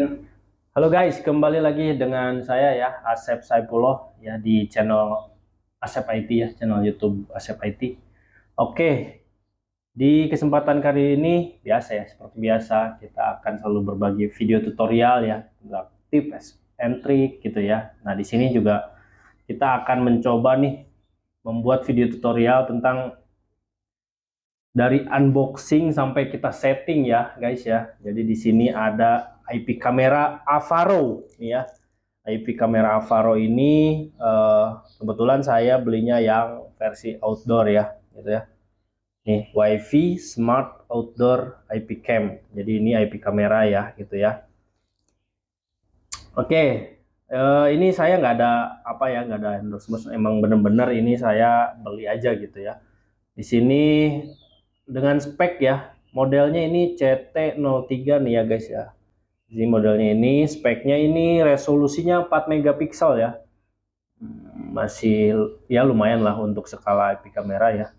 Halo guys, kembali lagi dengan saya ya, Asep Saipullah ya di channel Asep IT ya, channel YouTube Asep IT. Oke, di kesempatan kali ini biasa ya, seperti biasa kita akan selalu berbagi video tutorial ya tentang tips and trick gitu ya. Nah, di sini juga kita akan mencoba nih membuat video tutorial tentang dari unboxing sampai kita setting ya guys ya. Jadi di sini ada IP kamera Avaro ya. IP kamera Avaro ini kebetulan saya belinya yang versi outdoor ya, gitu ya. Nih, WiFi Smart Outdoor IP Cam. Jadi ini IP kamera ya, gitu ya. Oke, ini saya nggak ada apa ya, nggak ada endorsement. Emang bener-bener ini saya beli aja gitu ya. Di sini dengan spek ya, modelnya ini CT03 nih ya guys ya. Jadi modelnya ini, speknya ini resolusinya 4 megapiksel ya. Masih ya lumayan lah untuk skala IP kamera ya.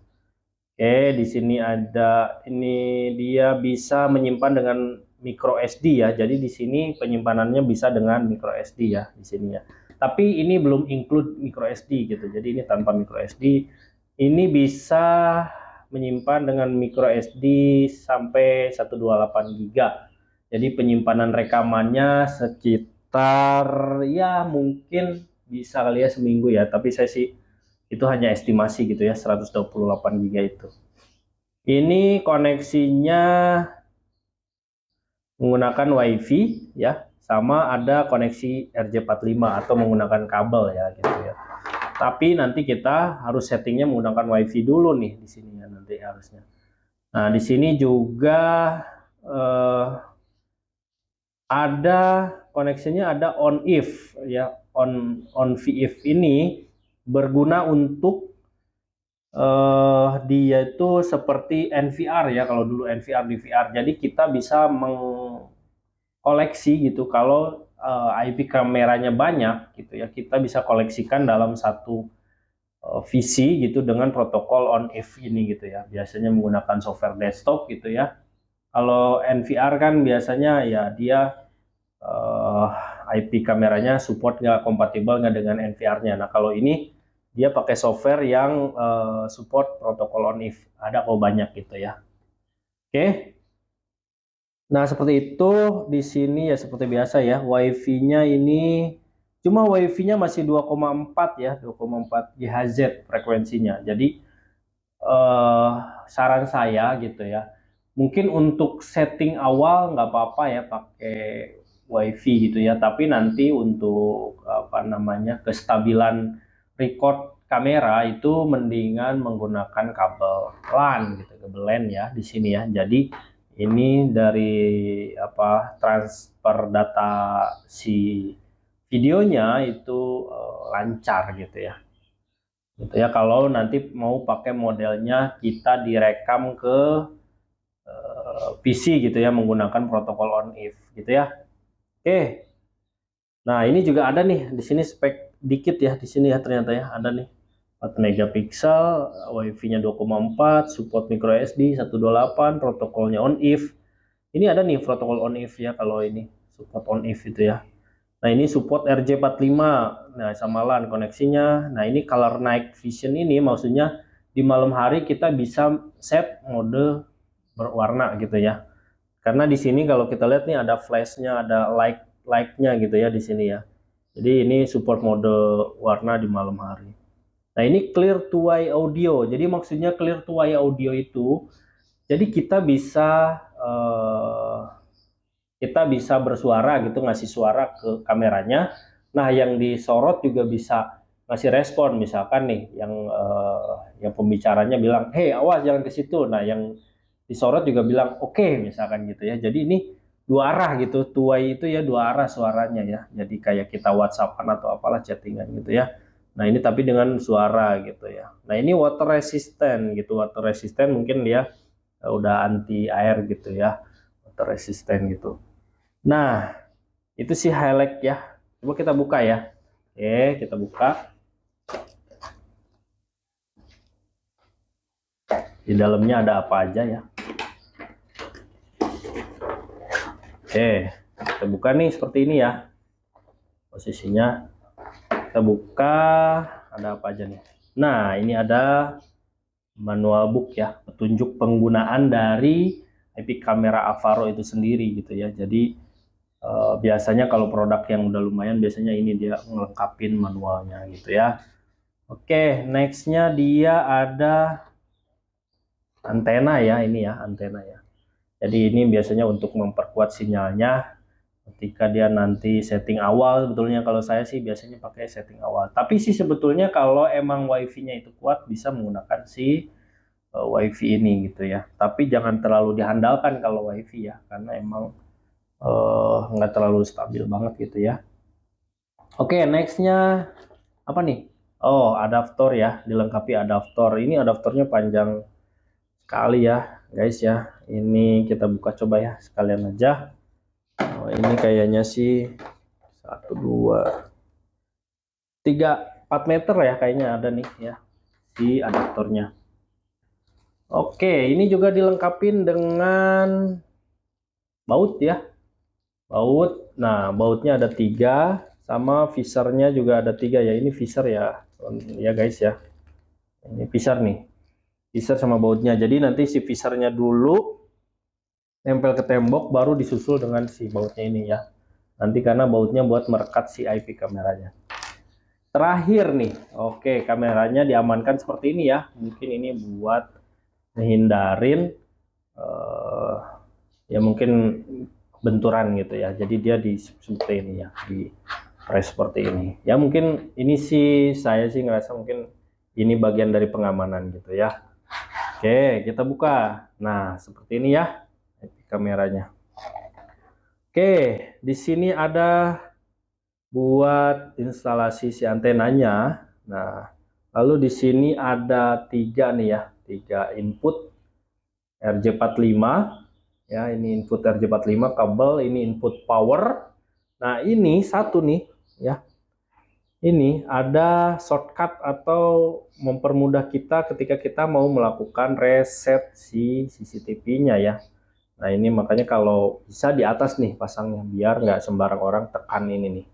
Oke, di sini ada ini dia bisa menyimpan dengan micro SD ya. Jadi di sini penyimpanannya bisa dengan micro SD ya di sini ya. Tapi ini belum include micro SD gitu. Jadi ini tanpa micro SD. Ini bisa menyimpan dengan micro SD sampai 128 GB. Jadi penyimpanan rekamannya sekitar ya mungkin bisa kali ya seminggu ya. Tapi saya sih itu hanya estimasi gitu ya, 128 GB itu. Ini koneksinya menggunakan WiFi ya, sama ada koneksi RJ45 atau menggunakan kabel ya gitu ya. Tapi nanti kita harus settingnya menggunakan WiFi dulu nih di sini ya nanti harusnya. Nah, di sini juga eh, ada koneksinya, ada on if ya, on VIF ini berguna untuk dia itu seperti NVR ya, kalau dulu NVR DVR. Jadi kita bisa mengkoleksi gitu kalau IP kameranya banyak gitu ya, kita bisa koleksikan dalam satu VC gitu dengan protokol on if ini gitu ya. Biasanya menggunakan software desktop gitu ya. Kalau NVR kan biasanya ya dia uh, IP kameranya support nggak, kompatibel nggak dengan NVR-nya. Nah, kalau ini dia pakai software yang support protokol on if, ada kok banyak gitu ya. Oke. Nah, seperti itu di sini ya seperti biasa ya. WiFi-nya ini cuma WiFi-nya masih 2,4 ya, 2,4 GHz frekuensinya. Jadi eh, saran saya gitu ya, mungkin untuk setting awal nggak apa-apa ya pakai WiFi gitu ya, tapi nanti untuk apa namanya kestabilan record kamera itu mendingan menggunakan kabel LAN gitu, kabel LAN ya di sini ya. Jadi ini dari apa transfer data si videonya itu lancar gitu ya, gitu ya. Kalau nanti mau pakai modelnya kita direkam ke PC gitu ya menggunakan protokol on if gitu ya. Oke. Nah, ini juga ada nih di sini spek dikit ya di sini ya, ternyata ya ada nih 4 megapiksel, WiFi-nya 2,4, support micro SD 128, protokolnya on if. Ini ada nih protokol on if ya kalau ini support on if itu ya. Nah, ini support RJ45. Nah, sama LAN koneksinya. Nah, ini color night vision ini maksudnya di malam hari kita bisa set mode berwarna gitu ya. Karena di sini kalau kita lihat nih ada flashnya, ada light-nya gitu ya di sini ya. Jadi ini support mode warna di malam hari. Nah, ini clear to eye audio. Jadi maksudnya clear to eye audio itu jadi kita bisa bersuara gitu, ngasih suara ke kameranya. Nah, yang disorot juga bisa ngasih respon. Misalkan nih, yang pembicaranya bilang, "Hey, awas jangan ke situ." Nah, yang disorot juga bilang, "Oke," misalkan gitu ya. Jadi ini dua arah gitu. Tuai itu ya dua arah suaranya ya. Jadi kayak kita WhatsAppan atau apalah chattingan gitu ya. Nah, ini tapi dengan suara gitu ya. Nah, ini water resistant gitu. Water resistant mungkin dia udah anti air gitu ya. Water resistant gitu. Nah, itu sih highlight ya. Coba kita buka ya. Oke, kita buka. Di dalamnya ada apa aja ya. Oke. Kita buka nih seperti ini ya posisinya. Kita buka, ada apa aja nih. Nah, ini ada manual book ya, petunjuk penggunaan dari IP kamera Avaro itu sendiri gitu ya. Jadi biasanya kalau produk yang udah lumayan, biasanya ini dia ngelengkapin manualnya gitu ya. Oke, nextnya dia ada antena ya, ini ya antena ya. Jadi ini biasanya untuk memperkuat sinyalnya ketika dia nanti setting awal. Sebetulnya kalau saya sih biasanya pakai setting awal, tapi sih sebetulnya kalau emang wifi-nya itu kuat bisa menggunakan si wifi ini gitu ya, tapi jangan terlalu diandalkan kalau wifi ya, karena emang nggak terlalu stabil banget gitu ya. Oke, nextnya apa nih? Oh, adaptor ya, dilengkapi adaptor. Ini adaptornya panjang sekali ya guys ya. Ini kita buka coba ya sekalian aja. Oh, ini kayaknya sih 1 2 3 4 meter ya kayaknya ada nih ya si adaptornya. Oke, ini juga dilengkapi dengan baut ya, baut. Nah, bautnya ada 3, sama visornya juga ada 3 ya. Ini visor ya ya guys ya, ini visor nih, visor sama bautnya. Jadi nanti si visornya dulu nempel ke tembok, baru disusul dengan si bautnya ini ya, nanti karena bautnya buat merekat si IP kameranya. Terakhir nih, oke, kameranya diamankan seperti ini ya. Mungkin ini buat menghindarin ya mungkin benturan gitu ya. Jadi dia di seperti ini ya, di press seperti ini. Ya mungkin ini sih saya sih ngerasa mungkin ini bagian dari pengamanan gitu ya. Oke, kita buka. Nah, seperti ini ya kameranya. Oke, di sini ada buat instalasi si antenanya. Nah, lalu di sini ada 3 nih ya, 3 input RJ45 ya, ini input RJ45 kabel, ini input power. Nah, ini satu nih ya. Ini ada shortcut atau mempermudah kita ketika kita mau melakukan reset si CCTV-nya ya. Nah, ini makanya kalau bisa di atas nih pasangnya biar nggak sembarang orang tekan ini nih.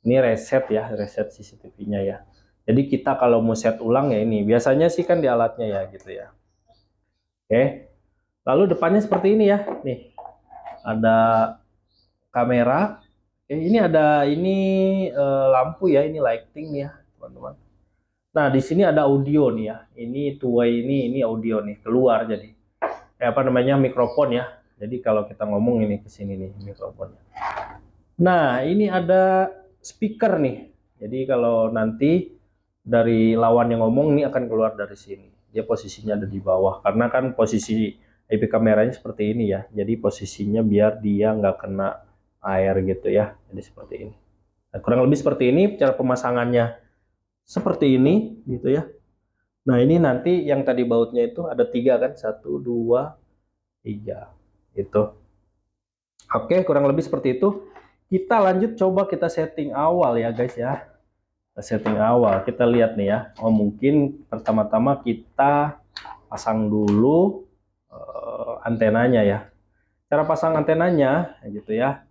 Ini reset ya, reset CCTV-nya ya. Jadi kita kalau mau set ulang ya ini, biasanya sih kan di alatnya ya gitu ya. Oke. Lalu depannya seperti ini ya. Nih, ada kamera. Ini ada lampu ya, ini lighting nih ya, teman-teman. Nah, di sini ada audio nih ya. Ini two-way, ini audio nih keluar jadi. Apa namanya? Mikrofon ya. Jadi kalau kita ngomong ini ke sini nih mikrofonnya. Nah, ini ada speaker nih. Jadi kalau nanti dari lawan yang ngomong ini akan keluar dari sini. Dia posisinya ada di bawah karena kan posisi IP kameranya seperti ini ya. Jadi posisinya biar dia nggak kena air gitu ya. Jadi seperti ini. Nah, kurang lebih seperti ini cara pemasangannya. Seperti ini gitu ya. Nah, ini nanti yang tadi bautnya itu ada 3 kan, 1 2 3 itu. Oke, kurang lebih seperti itu. Kita lanjut coba kita setting awal ya guys ya. Setting awal kita lihat nih ya. Oh, mungkin pertama-tama kita pasang dulu antenanya ya. Cara pasang antenanya gitu ya.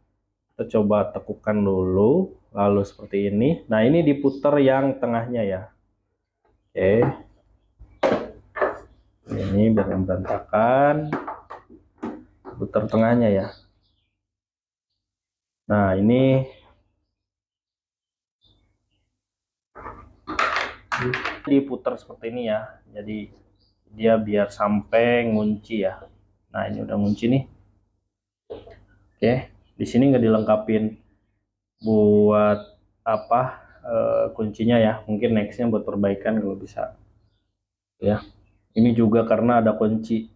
Kita coba tekukan dulu, lalu seperti ini. Nah, ini diputar yang tengahnya ya. Oke, ini biar berantakan, putar tengahnya ya. Nah, ini diputar seperti ini ya. Jadi dia biar sampai ngunci ya. Nah, ini udah ngunci nih. Oke, di sini nggak dilengkapin buat apa kuncinya ya. Mungkin nextnya buat perbaikan kalau bisa. Ya, ini juga karena ada kunci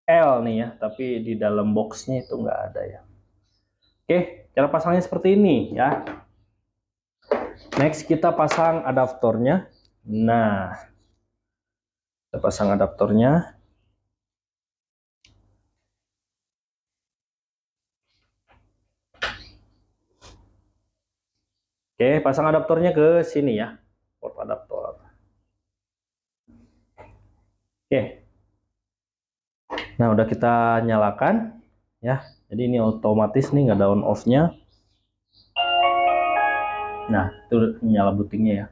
L nih ya, tapi di dalam boxnya itu nggak ada ya. Oke, cara pasangnya seperti ini ya. Next kita pasang adaptornya. Nah, kita pasang adaptornya. Oke, pasang adaptornya ke sini ya, port adaptor. Oke, nah udah kita nyalakan ya. Jadi ini otomatis nih nggak ada on off-nya. Nah, itu nyala bootingnya ya.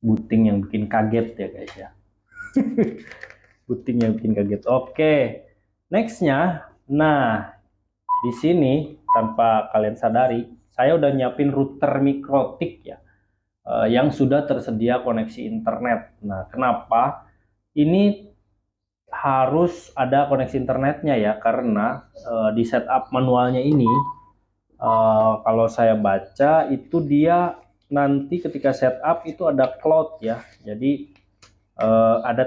Booting yang bikin kaget ya guys ya. Booting yang bikin kaget. Oke, nextnya, nah di sini tanpa kalian sadari, saya udah nyiapin router mikrotik ya, yang sudah tersedia koneksi internet. Nah, kenapa? Ini harus ada koneksi internetnya ya, karena di setup manualnya ini, kalau saya baca itu dia nanti ketika setup itu ada cloud ya. Jadi udah ada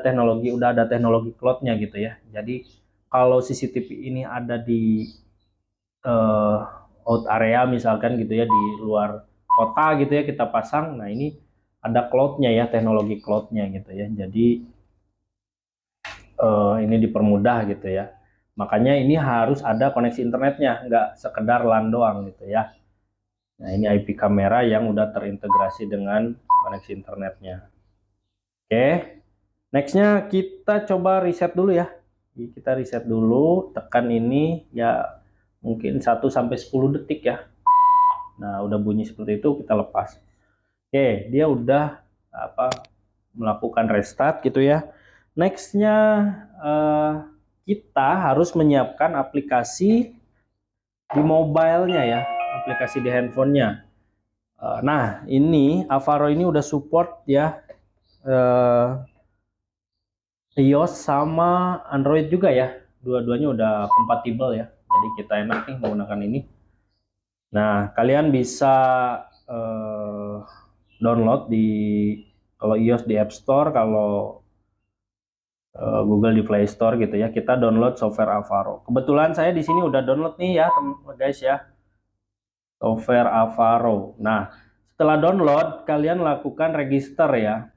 teknologi cloudnya gitu ya. Jadi kalau CCTV ini ada di uh, out area misalkan gitu ya, di luar kota gitu ya kita pasang, nah ini ada cloudnya ya, teknologi cloudnya gitu ya. Jadi ini dipermudah gitu ya. Makanya ini harus ada koneksi internetnya, nggak sekedar LAN doang gitu ya. Nah ini IP kamera yang udah terintegrasi dengan koneksi internetnya. Oke, nextnya kita coba reset dulu ya. Jadi kita reset dulu, tekan ini ya mungkin 1 sampai 10 detik ya. Nah udah bunyi seperti itu, kita lepas. Oke, dia udah melakukan restart gitu ya. Nextnya eh, kita harus menyiapkan aplikasi di mobilenya ya, aplikasi di handphonenya. Nah ini Avaro ini udah support ya, eh, iOS sama Android juga ya, dua-duanya udah kompatibel ya, jadi kita enak nih menggunakan ini. Nah kalian bisa eh, download di, kalau iOS di App Store, kalau Google di Play Store gitu ya. Kita download software Avaro. Kebetulan saya di sini udah download nih ya, guys ya, software Avaro. Nah, setelah download kalian lakukan register ya.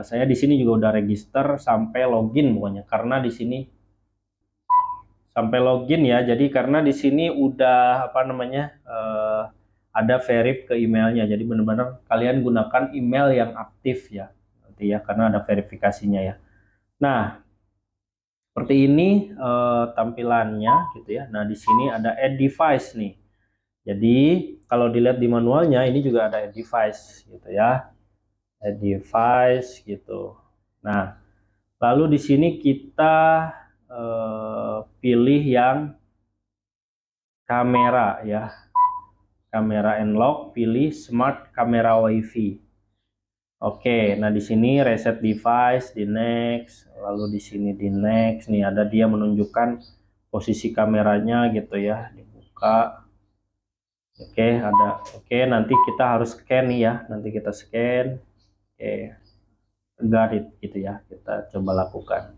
Saya di sini juga udah register sampai login pokoknya, karena di sini sampai login ya. Jadi karena di sini udah apa namanya, ada verif ke emailnya. Jadi benar-benar kalian gunakan email yang aktif ya nanti ya, karena ada verifikasinya ya. Nah, seperti ini tampilannya gitu ya. Nah, di sini ada add device nih. Jadi, kalau dilihat di manualnya ini juga ada add device gitu ya. Add device gitu. Nah, lalu di sini kita pilih yang kamera ya. Kamera unlock, pilih smart kamera WiFi. Oke, nah di sini reset device, di next, lalu di sini di next, nih ada dia menunjukkan posisi kameranya gitu ya, dibuka. Oke, ada. Oke, nanti kita harus scan nih ya, nanti kita scan. Oke, got it gitu ya, kita coba lakukan.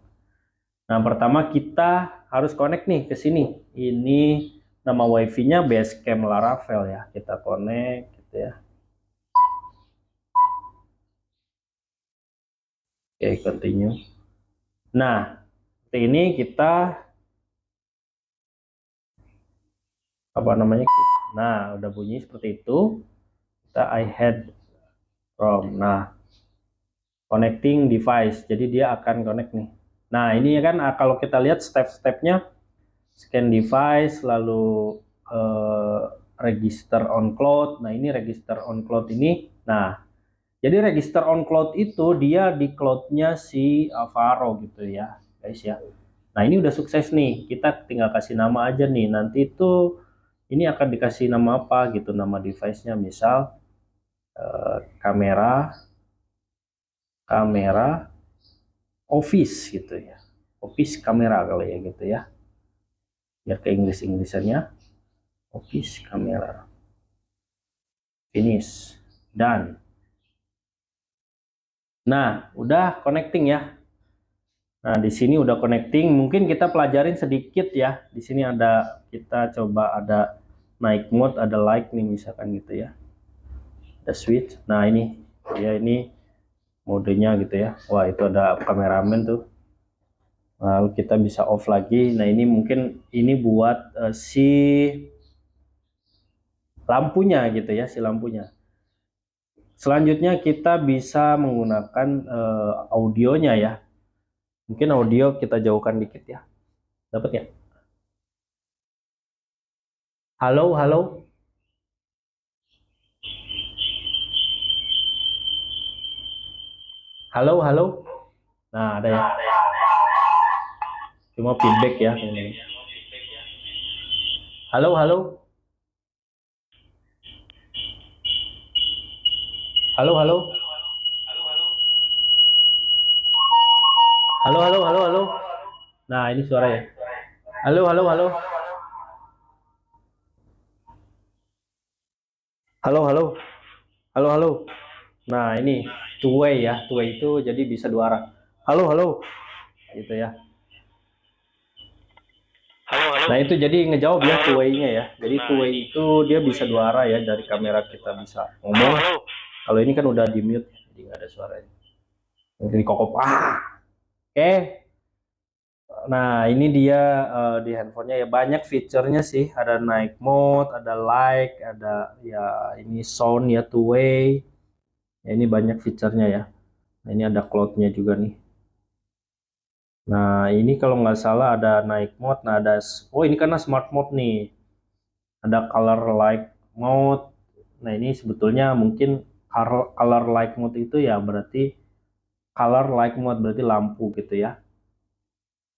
Nah, pertama kita harus connect nih ke sini. Ini nama WiFi-nya Basecamp Laravel ya, kita connect gitu ya. Oke, continue. Nah, seperti ini kita apa namanya, nah udah bunyi seperti itu, kita I had from. Nah, connecting device, jadi dia akan connect nih. Nah ini kan kalau kita lihat step-stepnya, scan device, lalu register on cloud. Nah ini register on cloud ini, nah jadi register on cloud itu dia di cloudnya si Avaro gitu ya guys ya. Nah ini udah sukses nih, kita tinggal kasih nama aja nih, nanti itu ini akan dikasih nama apa gitu, nama device-nya, misal kamera office gitu ya, office kamera kali ya gitu ya, biar ke Inggris-Inggrisannya, office kamera, finish, dan nah udah connecting ya. Nah di sini udah connecting, mungkin kita pelajarin sedikit ya. Di sini ada, kita coba ada night mode, ada light nih misalkan gitu ya, ada switch. Nah ini ya, ini modenya gitu ya. Wah itu ada kameramen tuh, lalu kita bisa off lagi. Nah ini mungkin ini buat si lampunya gitu ya, si lampunya. Selanjutnya kita bisa menggunakan audionya ya. Mungkin audio kita jauhkan dikit ya, dapat ya. Halo, halo, halo, halo. Nah, ada ya. Cuma feedback ya ini. Halo, halo, halo, halo, halo, halo, halo, halo. Nah, ini suara ya. Halo, halo, halo, halo, halo, halo, halo. Nah, ini two way ya. Two way itu jadi bisa dua arah. Halo, halo, gitu ya. Nah, itu jadi ngejawab ya two way-nya ya. Jadi two way itu dia bisa dua arah ya, dari kamera kita bisa ngomong. Kalau ini kan udah di mute, jadi nggak ada suaranya. Mungkin kokop. Oke. Nah, ini dia di handphonenya ya banyak fiturnya sih. Ada night mode, ada light, ada ya ini sound ya two way. Ya, ini banyak fiturnya ya. Nah, ini ada cloud-nya juga nih. Nah, ini kalau nggak salah ada night mode. Nah, ada oh ini karena smart mode nih. Ada color light mode. Nah, ini sebetulnya mungkin color light mode itu ya berarti color light mode berarti lampu gitu ya.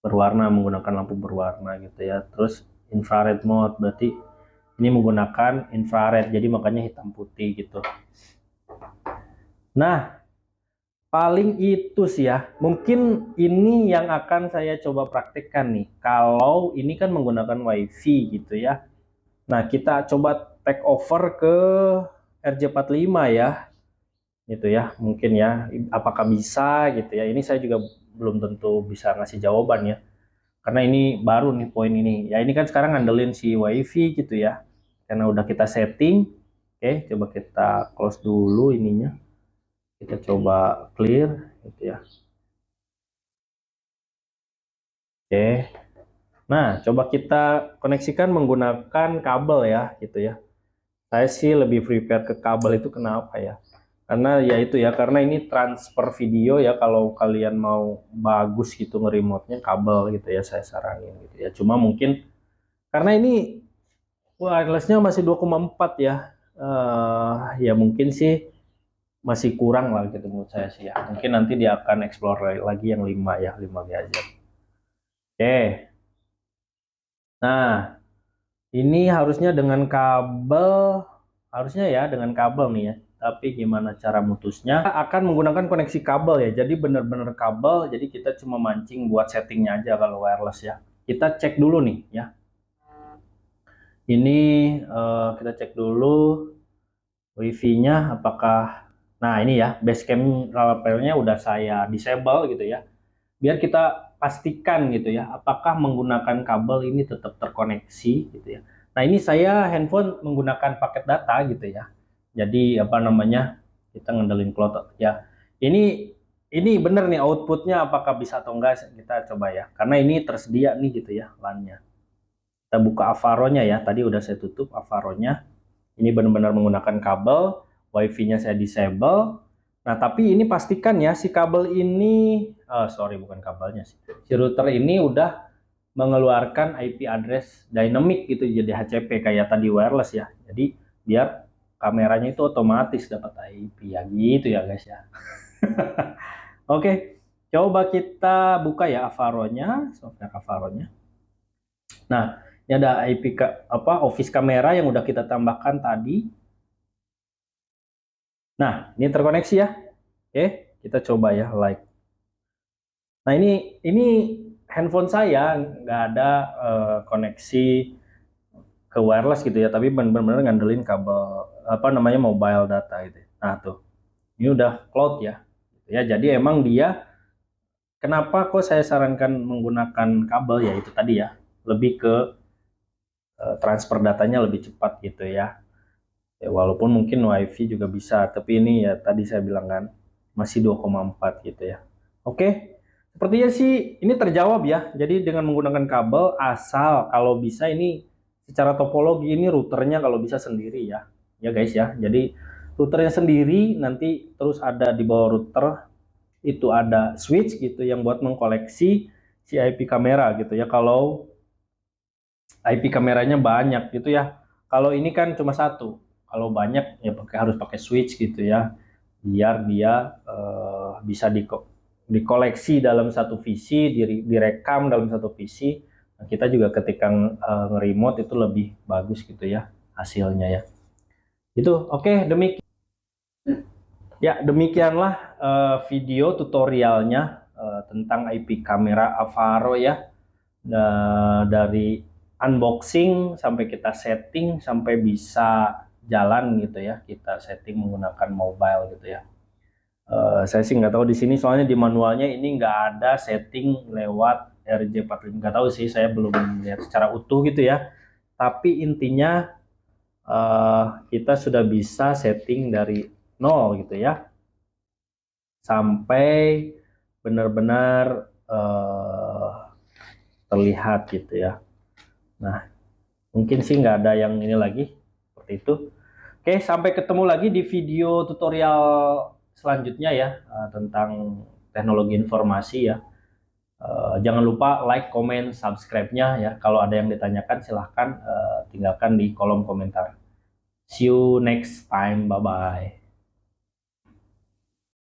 Berwarna, menggunakan lampu berwarna gitu ya. Terus infrared mode berarti ini menggunakan infrared, jadi makanya hitam putih gitu. Nah, paling itu sih ya. Mungkin ini yang akan saya coba praktekkan nih. Kalau ini kan menggunakan WiFi gitu ya. Nah, kita coba take over ke RJ45 ya. Gitu ya. Mungkin ya, apakah bisa gitu ya. Ini saya juga belum tentu bisa ngasih jawaban ya. Karena ini baru nih poin ini. Ya, ini kan sekarang ngandelin si WiFi gitu ya. Karena udah kita setting. Oke, coba kita close dulu ininya. Kita coba clear gitu ya. Oke. Nah, coba kita koneksikan menggunakan kabel ya gitu ya. Saya sih lebih prepare ke kabel itu kenapa ya? Karena ya itu ya, karena ini transfer video ya, kalau kalian mau bagus gitu nge-remote-nya kabel gitu ya, saya saranin gitu ya. Cuma mungkin karena ini wireless-nya masih 2,4 ya. Ya mungkin sih masih kurang lah gitu menurut saya sih ya. Mungkin nanti dia akan explore lagi yang 5 ya, 5 gadget. Oke. Nah, ini harusnya dengan kabel, harusnya ya dengan kabel nih ya. Tapi gimana cara mutusnya? Kita akan menggunakan koneksi kabel ya. Jadi benar-benar kabel. Jadi kita cuma mancing buat settingnya aja kalau wireless ya. Kita cek dulu nih ya. Ini kita cek dulu WiFi-nya apakah. Nah ini ya, basecamp rappelnya udah saya disable gitu ya. Biar kita pastikan gitu ya, apakah menggunakan kabel ini tetap terkoneksi gitu ya. Nah ini saya handphone menggunakan paket data gitu ya. Jadi apa namanya, kita ngandelin cloud ya. Ini bener nih outputnya apakah bisa atau enggak kita coba ya. Karena ini tersedia nih gitu ya LAN-nya. Kita buka Avaro-nya ya. Tadi udah saya tutup Avaro-nya. Ini benar-benar menggunakan kabel, WiFi-nya saya disable. Nah, tapi ini pastikan ya si kabel ini, sorry bukan kabelnya sih. Si router ini udah mengeluarkan IP address dynamic gitu, jadi HCP kayak tadi wireless ya. Jadi biar kameranya itu otomatis dapat IP ya gitu ya guys ya. Oke, coba kita buka ya Avaro-nya, software Avaro-nya. Nah, ini ada IP Office kamera yang udah kita tambahkan tadi. Nah, ini terkoneksi ya. Oke, kita coba ya like. Nah, ini handphone saya nggak ada koneksi ke wireless gitu ya, tapi benar-benar ngandelin kabel apa namanya mobile data gitu. Nah, tuh. Ini udah cloud ya. Gitu ya. Jadi emang dia kenapa kok saya sarankan menggunakan kabel ya itu tadi ya. Lebih ke transfer datanya lebih cepat gitu ya. Ya, walaupun mungkin WiFi juga bisa, tapi ini ya tadi saya bilang kan masih 2,4 gitu ya. Oke, sepertinya sih ini terjawab ya. Jadi dengan menggunakan kabel asal kalau bisa ini secara topologi ini routernya kalau bisa sendiri ya. Ya guys ya. Jadi routernya sendiri nanti terus ada di bawah router itu ada switch gitu yang buat mengkoleksi si IP kamera gitu ya. Kalau IP kameranya banyak gitu ya. Kalau ini kan cuma satu. Kalau banyak ya harus pakai switch gitu ya, biar dia bisa dikoleksi dalam satu visi, direkam dalam satu visi. Nah, kita juga ketika nge-remote itu lebih bagus gitu ya hasilnya ya. Itu oke, demikianlah video tutorialnya tentang IP kamera Avaro ya. Dari unboxing sampai kita setting sampai bisa jalan gitu ya, kita setting menggunakan mobile gitu ya. Saya sih nggak tahu di sini soalnya di manualnya ini nggak ada setting lewat RJ45, nggak tahu sih, saya belum lihat secara utuh gitu ya. Tapi intinya kita sudah bisa setting dari nol gitu ya, sampai benar-benar terlihat gitu ya. Nah, mungkin sih nggak ada yang ini lagi seperti itu. Oke, sampai ketemu lagi di video tutorial selanjutnya ya, tentang teknologi informasi ya. Jangan lupa like, comment, subscribe-nya ya. Kalau ada yang ditanyakan silahkan tinggalkan di kolom komentar. See you next time, bye-bye.